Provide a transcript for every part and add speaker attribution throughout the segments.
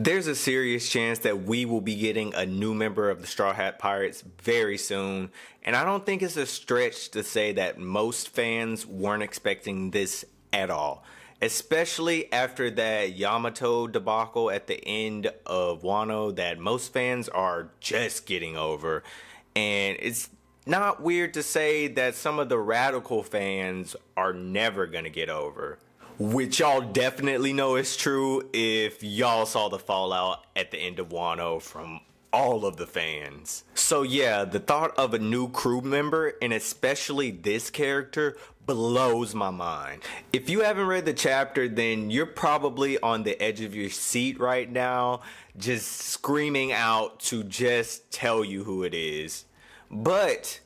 Speaker 1: There's a serious chance that we will be getting a new member of the Straw Hat Pirates very soon, and I don't think it's a stretch to say that most fans weren't expecting this at all. Especially after that Yamato debacle at the end of Wano that most fans are just getting over. And it's not weird to say that some of the radical fans are never gonna get over. Which y'all definitely know is true if y'all saw the fallout at the end of Wano from all of the fans. So yeah, the thought of a new crew member, and especially this character, blows my mind. If you haven't read the chapter, then you're probably on the edge of your seat right now, just screaming out to just tell you who it is. But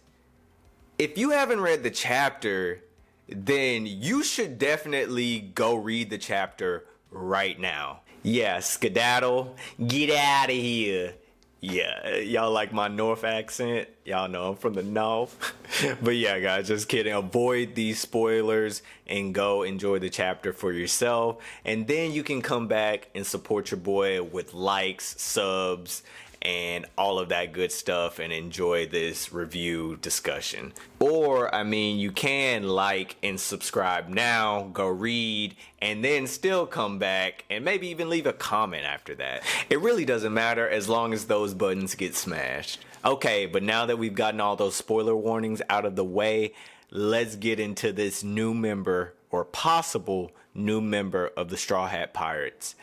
Speaker 1: if you haven't read the chapter, then you should definitely go read the chapter right now. Yeah, skedaddle, get out of here. Yeah, y'all like my North accent? Y'all know I'm from the North. But yeah, guys, just kidding. Avoid these spoilers and go enjoy the chapter for yourself. And then you can come back and support your boy with likes, subs, and all of that good stuff and enjoy this review discussion. Or, I mean, you can like and subscribe now, go read, and then still come back and maybe even leave a comment after that. It really doesn't matter as long as those buttons get smashed. Okay, but now that we've gotten all those spoiler warnings out of the way, let's get into this new member or possible new member of the Straw Hat Pirates.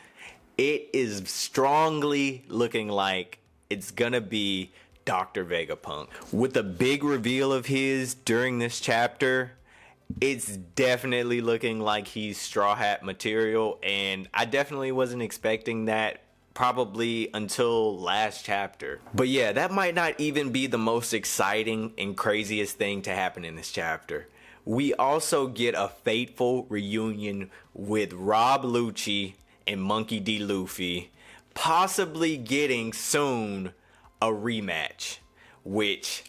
Speaker 1: It is strongly looking like it's gonna be Dr. Vegapunk. With a big reveal of his during this chapter, it's definitely looking like he's Straw Hat material, and I definitely wasn't expecting that probably until last chapter. But yeah, that might not even be the most exciting and craziest thing to happen in this chapter. We also get a fateful reunion with Rob Lucci and Monkey D. Luffy, possibly getting soon a rematch, which,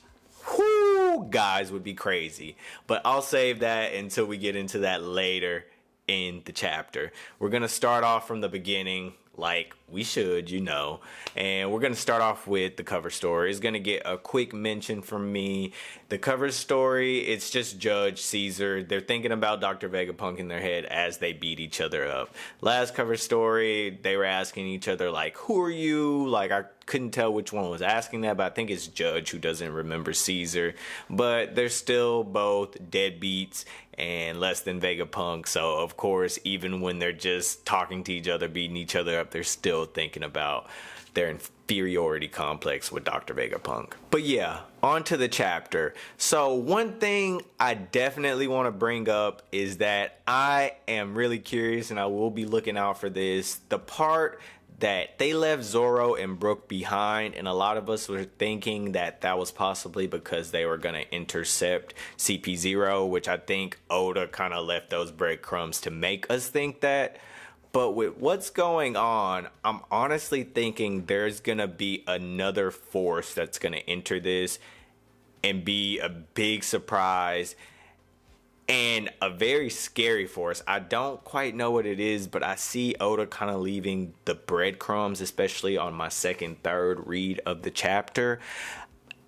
Speaker 1: whoo, guys, would be crazy. But I'll save that until we get into that later in the chapter. We're gonna start off from the beginning, like we should, you know, and we're gonna start off with the cover story. It's gonna get a quick mention from me. The cover story, it's just Judge Caesar. They're thinking about Dr. Vegapunk in their head as they beat each other up. Last cover story, they were asking each other like, who are you? Like, I couldn't tell which one was asking that, but I think it's Judge who doesn't remember Caesar. But they're still both deadbeats and less than Vegapunk, so of course, even when they're just talking to each other, beating each other up, they're still thinking about their inferiority complex with Dr. Vegapunk. But yeah, on to the chapter. So one thing I definitely want to bring up is that I am really curious, and I will be looking out for this, the part that they left Zoro and Brook behind, and a lot of us were thinking that that was possibly because they were going to intercept CP0, which I think Oda kind of left those breadcrumbs to make us think that. But with what's going on, I'm honestly thinking there's going to be another force that's going to enter this and be a big surprise and a very scary force. I don't quite know what it is, but I see Oda kind of leaving the breadcrumbs, especially on my second, third read of the chapter.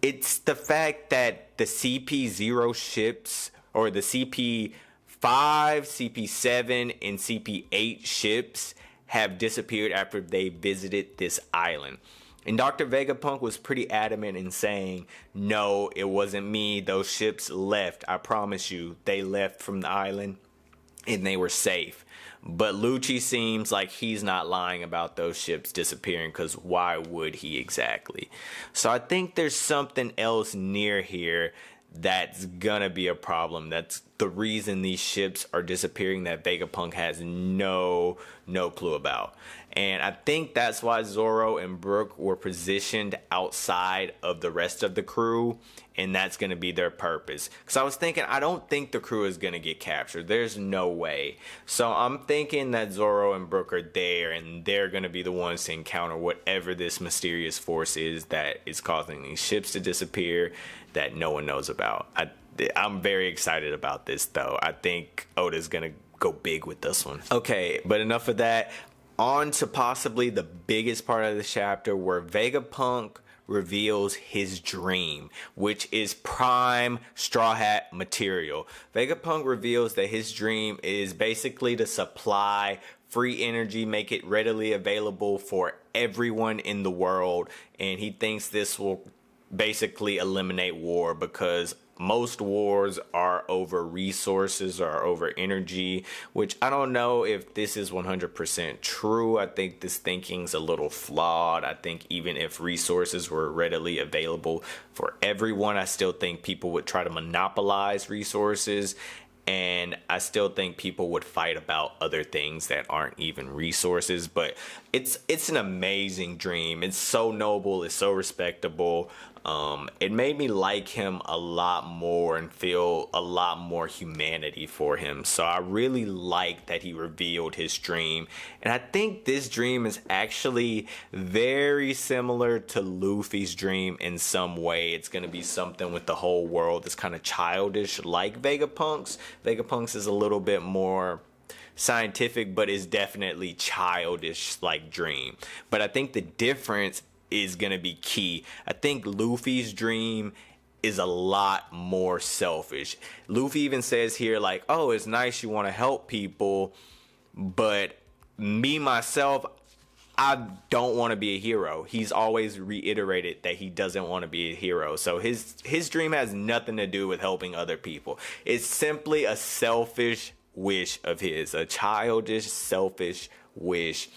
Speaker 1: It's the fact that the CP0 ships, or the CP5, CP7, and CP8 ships have disappeared after they visited this island. And Dr. Vegapunk was pretty adamant in saying, no, it wasn't me. Those ships left. I promise you, they left from the island and they were safe. But Lucci seems like he's not lying about those ships disappearing, because why would he exactly? So I think there's something else near here that's gonna be a problem. That's the reason these ships are disappearing, that Vegapunk has no clue about. And I think that's why Zoro and Brook were positioned outside of the rest of the crew, and that's going to be their purpose. Because I was thinking, I don't think the crew is going to get captured. There's no way. So I'm thinking that Zoro and Brook are there, and they're going to be the ones to encounter whatever this mysterious force is that is causing these ships to disappear that no one knows about. I'm very excited about this, though. I think Oda's going to go big with this one. Okay, but enough of that. On to possibly the biggest part of the chapter, where Vegapunk reveals his dream, which is prime Straw Hat material. Vegapunk reveals that his dream is basically to supply free energy, make it readily available for everyone in the world, and he thinks this will basically eliminate war, because most wars are over resources or over energy, which I don't know if this is 100% true. I think this thinking's a little flawed. I think even if resources were readily available for everyone, I still think people would try to monopolize resources, and I still think people would fight about other things that aren't even resources. But it's an amazing dream. It's so noble, it's so respectable. It made me like him a lot more and feel a lot more humanity for him. So I really like that he revealed his dream. And I think this dream is actually very similar to Luffy's dream in some way. It's going to be something with the whole world that's kind of childish like Vegapunk's. Vegapunk's is a little bit more scientific, but is definitely childish like dream. But I think the difference is gonna be key. I think Luffy's dream is a lot more selfish. Luffy even says here, like, oh, it's nice you want to help people, but me myself, I don't want to be a hero. He's always reiterated that he doesn't want to be a hero. So his dream has nothing to do with helping other people. It's simply a selfish wish of his, a childish, selfish wish.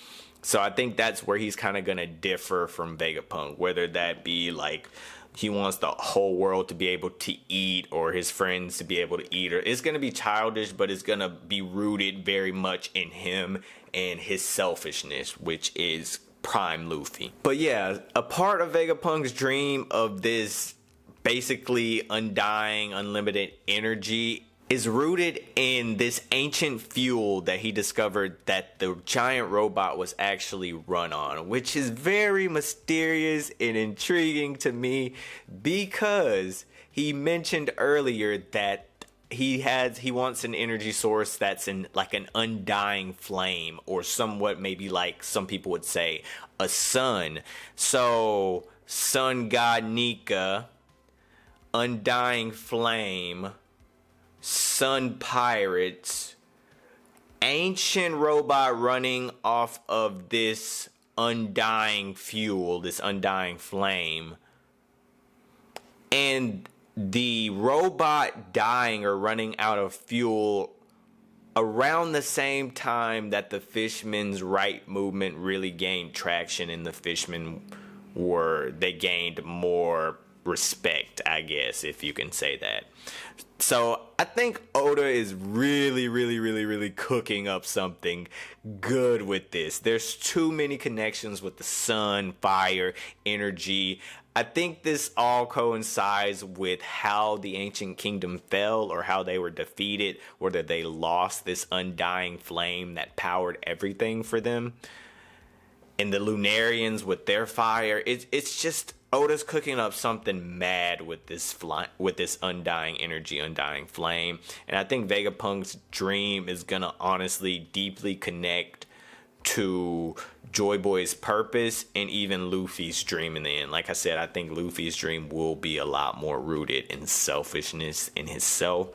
Speaker 1: So I think that's where he's kind of going to differ from Vegapunk, whether that be like he wants the whole world to be able to eat, or his friends to be able to eat, or it's going to be childish, but it's going to be rooted very much in him and his selfishness, which is prime Luffy. But yeah, a part of Vegapunk's dream of this basically undying, unlimited energy is rooted in this ancient fuel that he discovered that the giant robot was actually run on, which is very mysterious and intriguing to me, because he mentioned earlier that he wants an energy source that's in like an undying flame, or somewhat maybe like some people would say a sun. So sun god Nika, undying flame, sun pirates, ancient robot running off of this undying fuel, this undying flame, and the robot dying or running out of fuel around the same time that the Fishman's Right movement really gained traction, and the Fishmen they gained more respect, I guess, if you can say that. So I think Oda is really cooking up something good with this. There's too many connections with the sun, fire, energy. I think this all coincides with how the ancient kingdom fell, or how they were defeated, whether they lost this undying flame that powered everything for them. And the Lunarians with their fire, it's just Oda's cooking up something mad with this undying energy, undying flame. And I think Vegapunk's dream is gonna honestly deeply connect to Joy Boy's purpose, and even Luffy's dream in the end. Like I said, I think Luffy's dream will be a lot more rooted in selfishness in himself,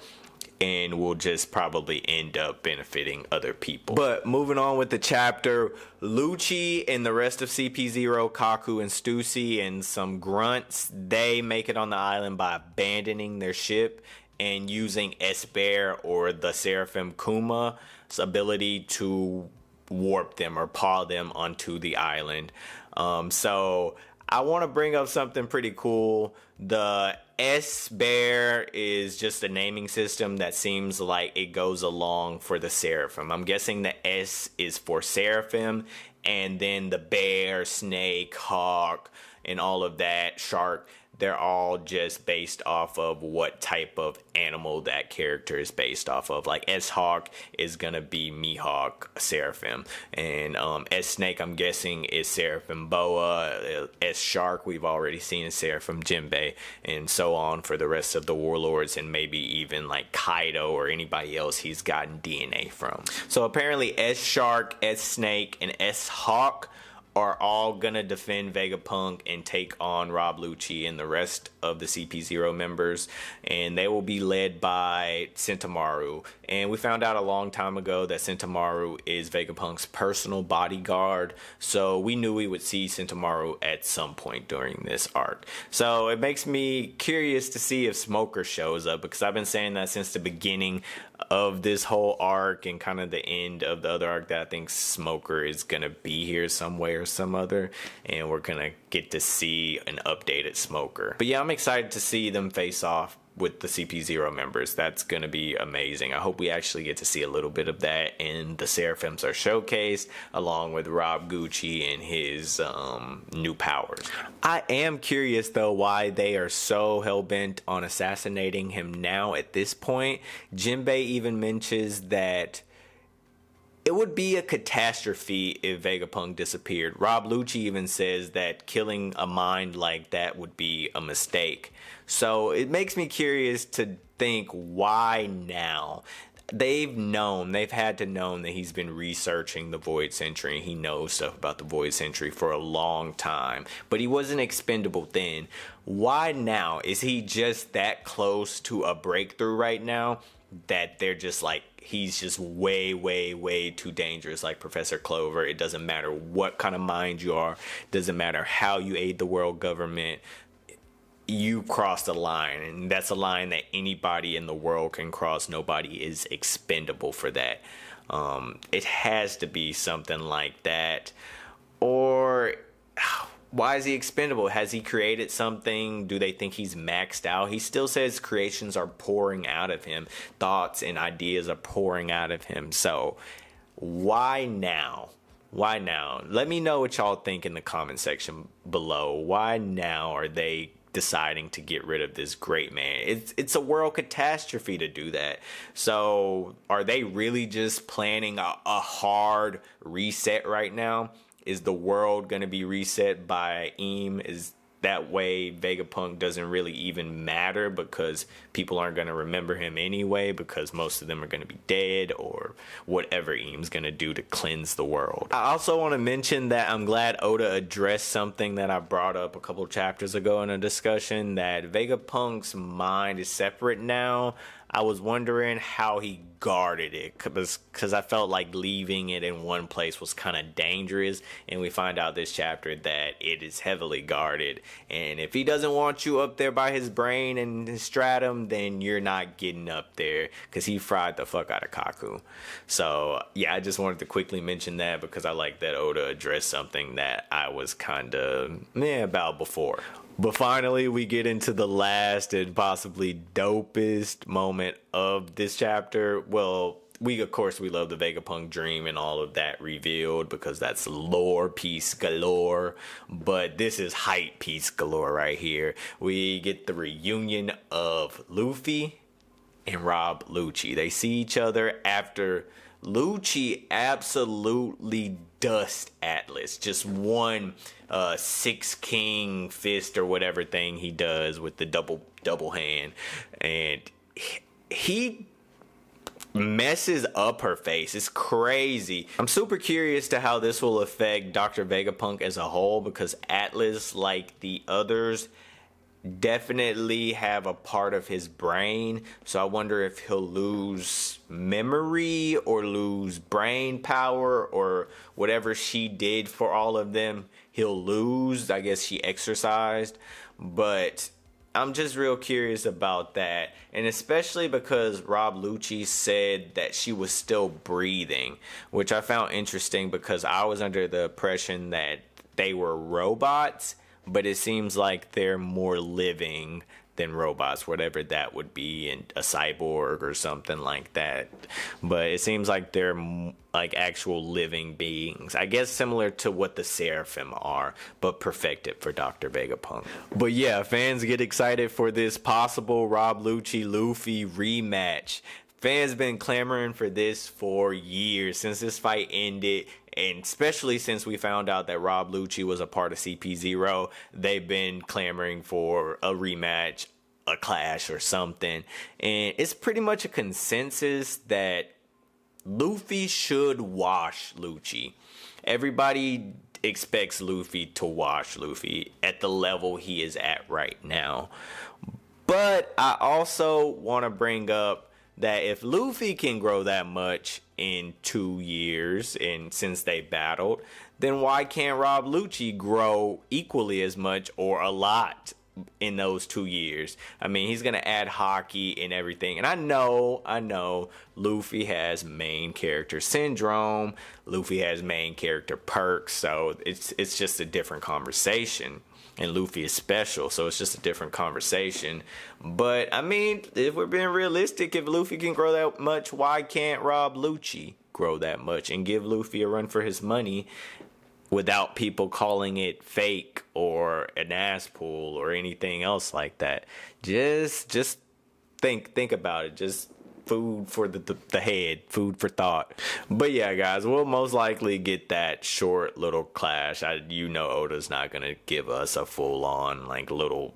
Speaker 1: and will just probably end up benefiting other people. But moving on with the chapter, LUCCI and the rest of CP0, Kaku and Stussy and some grunts, they make it on the island by abandoning their ship and using S-Bear, or the Seraphim Kuma's ability to warp them or paw them onto the island. So I want to bring up something pretty cool. The S-Bear is just a naming system that seems like it goes along for the Seraphim. I'm guessing the S is for Seraphim, and then the bear, snake, hawk, and all of that, shark, they're all just based off of what type of animal that character is based off of. Like S-Hawk is gonna be Mihawk Seraphim, and S-Snake I'm guessing is Seraphim Boa. S-Shark we've already seen is Seraphim Jinbei, and so on for the rest of the warlords, and maybe even like Kaido or anybody else he's gotten DNA from. So apparently S-Shark, S-Snake, and S-Hawk are all gonna defend Vegapunk and take on Rob Lucci and the rest of the CP0 members, and they will be led by Sentomaru. And we found out a long time ago that Sentomaru is Vegapunk's personal bodyguard, so we knew we would see Sentomaru at some point during this arc. So it makes me curious to see if Smoker shows up, because I've been saying that since the beginning of this whole arc and kind of the end of the other arc, that I think Smoker is gonna be here some way or some other, and we're gonna get to see an updated Smoker. But yeah, I'm excited to see them face off with the CP0 members. That's gonna be amazing. I hope we actually get to see a little bit of that, and the Seraphims are showcased along with Rob Gucci and his new powers. I am curious though why they are so hell-bent on assassinating him now at this point. Jinbei even mentions that it would be a catastrophe if Vegapunk disappeared. Rob Lucci even says that killing a mind like that would be a mistake. So it makes me curious to think, why now? They've had to know that he's been researching the Void Century. He knows stuff about the Void Century for a long time, but he wasn't expendable then. Why now? Is he just that close to a breakthrough right now that they're just like, he's just way, way, way too dangerous, like Professor Clover? It doesn't matter what kind of mind you are, doesn't matter how you aid the world government, you crossed a line, and that's a line that anybody in the world can cross. Nobody is expendable for that. It has to be something like that. Or why is he expendable? Has he created something? Do they think he's maxed out? He still says creations are pouring out of him. Thoughts and ideas are pouring out of him. So why now? Why now? Let me know what y'all think in the comment section below. Why now are they deciding to get rid of this great man? It's a world catastrophe to do that. So are they really just planning a hard reset right now? Is the world going to be reset by Eam? Is that way Vegapunk doesn't really even matter, because people aren't going to remember him anyway, because most of them are going to be dead, or whatever Eam's going to do to cleanse the world. I also want to mention that I'm glad Oda addressed something that I brought up a couple chapters ago in a discussion, that Vegapunk's mind is separate now. I was wondering how he guarded it, because I felt like leaving it in one place was kind of dangerous, and we find out this chapter that it is heavily guarded, and if he doesn't want you up there by his brain and his stratum, then you're not getting up there, because he fried the fuck out of Kaku. So yeah, I just wanted to quickly mention that, because I like that Oda addressed something that I was kind of meh about before. But finally, we get into the last and possibly dopest moment of this chapter. Well, of course we love the Vegapunk dream and all of that revealed, because that's lore piece galore. But this is hype piece galore right here. We get the reunion of Luffy and Rob Lucci. They see each other after Lucci absolutely dust Atlas. Just one six king fist or whatever thing he does with the double hand, and he messes up her face. It's crazy. I'm super curious to how this will affect Dr. Vegapunk as a whole, because Atlas, like the others, definitely have a part of his brain. So I wonder if he'll lose memory or lose brain power, or whatever she did for all of them, he'll lose. I guess she exercised. But I'm just real curious about that, and especially because Rob Lucci said that she was still breathing, which I found interesting, because I was under the impression that they were robots, but it seems like they're more living than robots, whatever that would be, and a cyborg or something like that. But it seems like they're like actual living beings, I guess, similar to what the Seraphim are, but perfected for Dr. Vegapunk. But yeah, fans get excited for this possible Rob Lucci Luffy rematch. Fans been clamoring for this for years, since this fight ended, and especially since we found out that Rob Lucci was a part of CP0, they've been clamoring for a rematch, a clash or something. And it's pretty much a consensus that Luffy should wash Lucci. Everybody expects Luffy to wash Luffy at the level he is at right now. But I also want to bring up that if Luffy can grow that much in 2 years, and since they battled, then why can't Rob Lucci grow equally as much or a lot in those 2 years? I mean, he's gonna add hockey and everything, and I know Luffy has main character syndrome, Luffy has main character perks, so it's just a different conversation. And Luffy is special, so it's just a different conversation. But I mean, if we're being realistic, if Luffy can grow that much, why can't Rob Lucci grow that much and give Luffy a run for his money without people calling it fake or an ass pull or anything else like that? Just think about it. Just food for the head, food for thought. But yeah, guys, we'll most likely get that short little clash. Oda's not gonna give us a full on like little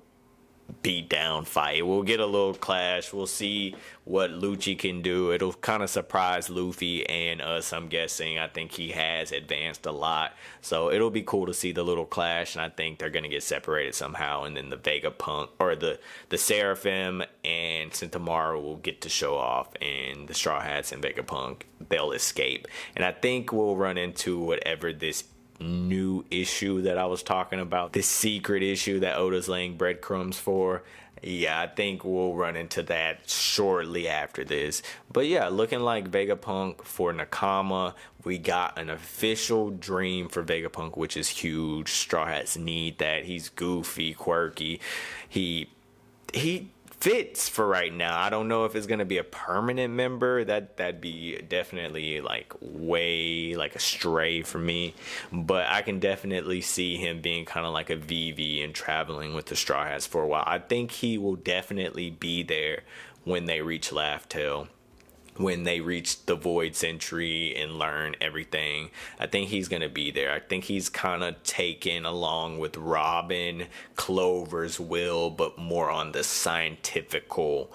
Speaker 1: beat down fight. We'll get a little clash. We'll see what Lucci can do. It'll kind of surprise Luffy and us, I'm guessing. I think he has advanced a lot, so it'll be cool to see the little clash. And I think they're gonna get separated somehow, and then the Vegapunk or the Seraphim and Sentomaru will get to show off, and the Straw Hats and Vegapunk, they'll escape. And I think we'll run into whatever this new issue that I was talking about, this secret issue that Oda's laying breadcrumbs for. Yeah, I think we'll run into that shortly after this. But yeah, looking like Vegapunk for Nakama. We got an official dream for Vegapunk, which is huge. Straw Hats need that. He's goofy, quirky. He fits for right now. I don't know if it's gonna be a permanent member. That'd be definitely like way like a stray for me. But I can definitely see him being kind of like a VV and traveling with the Straw Hats for a while. I think he will definitely be there when they reach Laugh Tale, when they reach the Void Century and learn everything. I think he's going to be there. I think he's kind of taken along with Robin, Clover's will, but more on the scientifical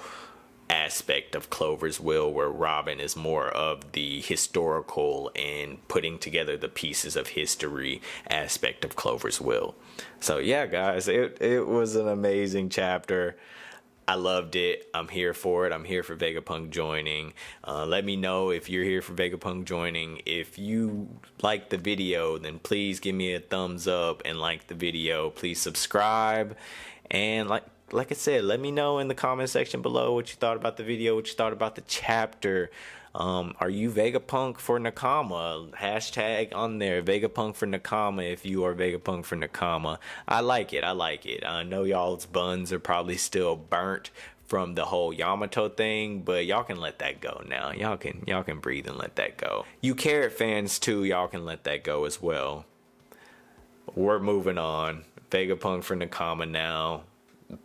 Speaker 1: aspect of Clover's will, where Robin is more of the historical and putting together the pieces of history aspect of Clover's will. So yeah, guys, it was an amazing chapter. I loved it. I'm here for it. I'm here for Vegapunk joining. Let me know if you're here for Vegapunk joining. If you like the video, then please give me a thumbs up and like the video. Please subscribe. And like I said, let me know in the comment section below what you thought about the video, what you thought about the chapter. Are you Vegapunk for Nakama? Hashtag on there, Vegapunk for Nakama, if you are Vegapunk for Nakama. I like it. I know y'all's buns are probably still burnt from the whole Yamato thing, but y'all can let that go now. Y'all can breathe and let that go. You Carrot fans too, y'all can let that go as well. We're moving on. Vegapunk for Nakama now.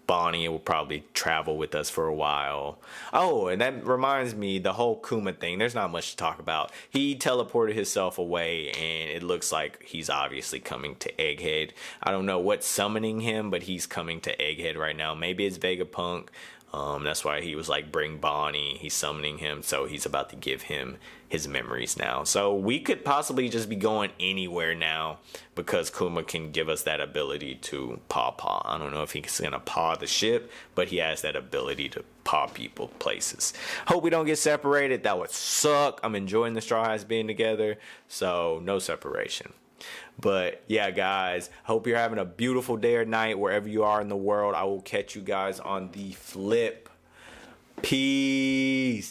Speaker 1: Bonnie will probably travel with us for a while. Oh, and that reminds me, the whole Kuma thing, there's not much to talk about. He teleported himself away, and it looks like he's obviously coming to Egghead. I don't know what's summoning him, but he's coming to Egghead right now. Maybe it's Vegapunk. That's why he was like, bring Bonnie. He's summoning him, so he's about to give him his memories now. So we could possibly just be going anywhere now, because Kuma can give us that ability to paw. I don't know if he's gonna paw the ship, but he has that ability to paw people places. Hope we don't get separated. That would suck. I'm enjoying the Straw Hats being together, so no separation. But yeah, guys, hope you're having a beautiful day or night wherever you are in the world. I will catch you guys on the flip. Peace.